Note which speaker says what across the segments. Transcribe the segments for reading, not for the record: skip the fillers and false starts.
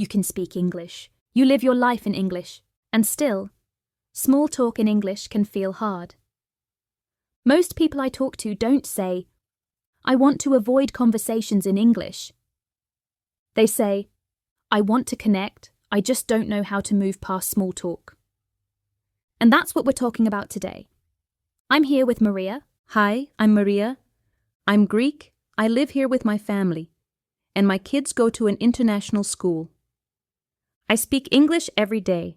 Speaker 1: You can speak English. You live your life in English. And still, small talk in English can feel hard. Most people I talk to don't say, "I want to avoid conversations in English." They say, "I want to connect, I just don't know how to move past small talk." And that's what we're talking about today. I'm here with Maria.
Speaker 2: Hi, I'm Maria. I'm Greek. I live here with my family, and my kids go to an international school. I speak English every day,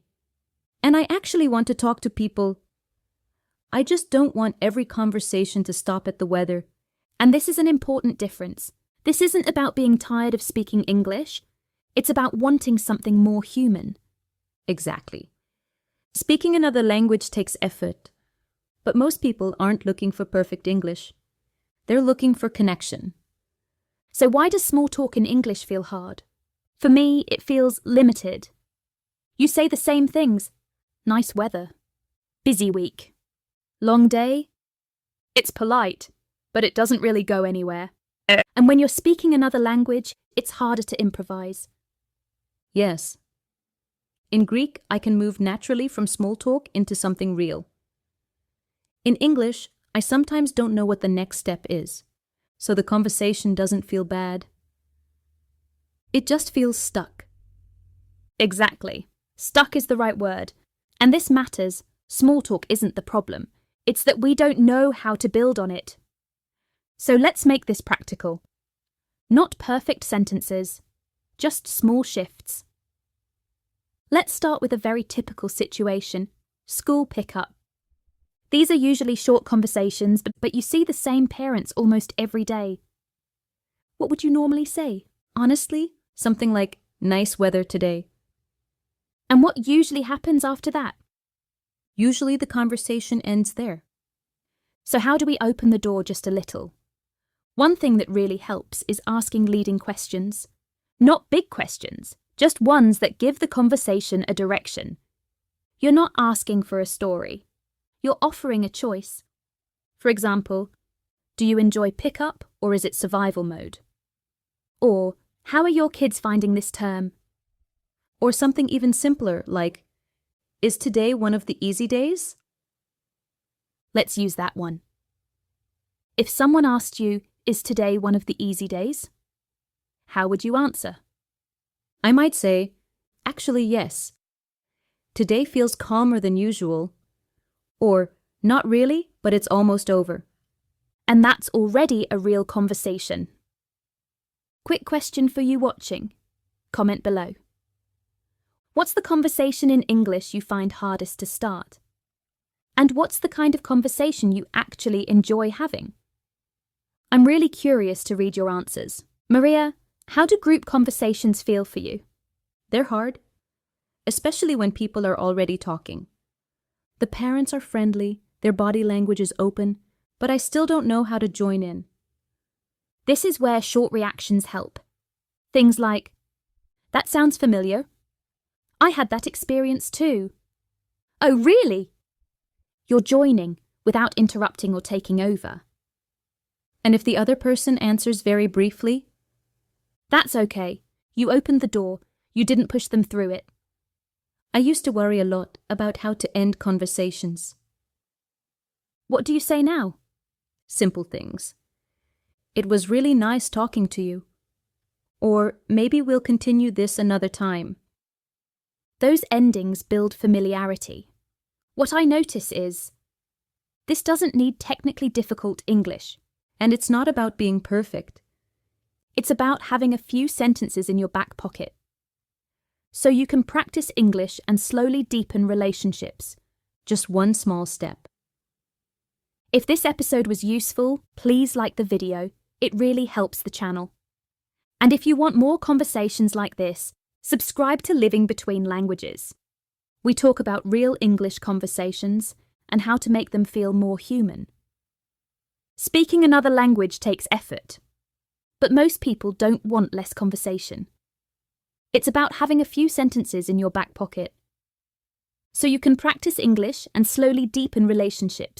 Speaker 2: and I actually want to talk to people. I just don't want every conversation to stop at the weather.
Speaker 1: And this is an important difference. This isn't about being tired of speaking English. It's about wanting something more human.
Speaker 2: Exactly. Speaking another language takes effort, but most people aren't looking for perfect English. They're looking for connection.
Speaker 1: So why does small talk in English feel hard? For me, it feels limited. You say the same things. Nice weather. Busy week. Long day. It's polite, but it doesn't really go anywhere. And when you're speaking another language, it's harder to improvise.
Speaker 2: Yes. In Greek, I can move naturally from small talk into something real. In English, I sometimes don't know what the next step is, so the conversation doesn't feel bad. It just feels stuck.
Speaker 1: Exactly. Stuck is the right word. And this matters. Small talk isn't the problem. It's that we don't know how to build on it. So let's make this practical. Not perfect sentences, just small shifts. Let's start with a very typical situation, school pickup. These are usually short conversations, but you see the same parents almost every day. What would you normally say?
Speaker 2: Honestly, something like, "Nice weather today."
Speaker 1: And what usually happens after that?
Speaker 2: Usually the conversation ends there.
Speaker 1: So how do we open the door just a little? One thing that really helps is asking leading questions. Not big questions, just ones that give the conversation a direction. You're not asking for a story. You're offering a choice. For example, do you enjoy pickup or is it survival mode? Or, how are your kids finding this term?
Speaker 2: Or something even simpler like, "Is today one of the easy days?"
Speaker 1: Let's use that one. If someone asked you, "Is today one of the easy days?" how would you answer?
Speaker 2: I might say, "Actually, yes. Today feels calmer than usual." Or, "Not really, but it's almost over."
Speaker 1: And that's already a real conversation. Quick question for you watching. Comment below. What's the conversation in English you find hardest to start? And what's the kind of conversation you actually enjoy having? I'm really curious to read your answers. Maria, how do group conversations feel for you?
Speaker 2: They're hard, especially when people are already talking. The parents are friendly, their body language is open, but I still don't know how to join in.
Speaker 1: This is where short reactions help. Things like, "That sounds familiar. I had that experience too." "Oh, really?" You're joining without interrupting or taking over.
Speaker 2: And if the other person answers very briefly,
Speaker 1: that's okay. You opened the door. You didn't push them through it.
Speaker 2: I used to worry a lot about how to end conversations.
Speaker 1: What do you say now?
Speaker 2: Simple things. "It was really nice talking to you." Or, "Maybe we'll continue this another time."
Speaker 1: Those endings build familiarity. What I notice is, this doesn't need technically difficult English.
Speaker 2: And it's not about being perfect.
Speaker 1: It's about having a few sentences in your back pocket. So you can practice English and slowly deepen relationships.
Speaker 2: Just one small step.
Speaker 1: If this episode was useful, please like the video. It really helps the channel. And if you want more conversations like this, subscribe to Living Between Languages. We talk about real English conversations and how to make them feel more human. Speaking another language takes effort, but most people don't want less conversation. It's about having a few sentences in your back pocket. So you can practice English and slowly deepen relationships.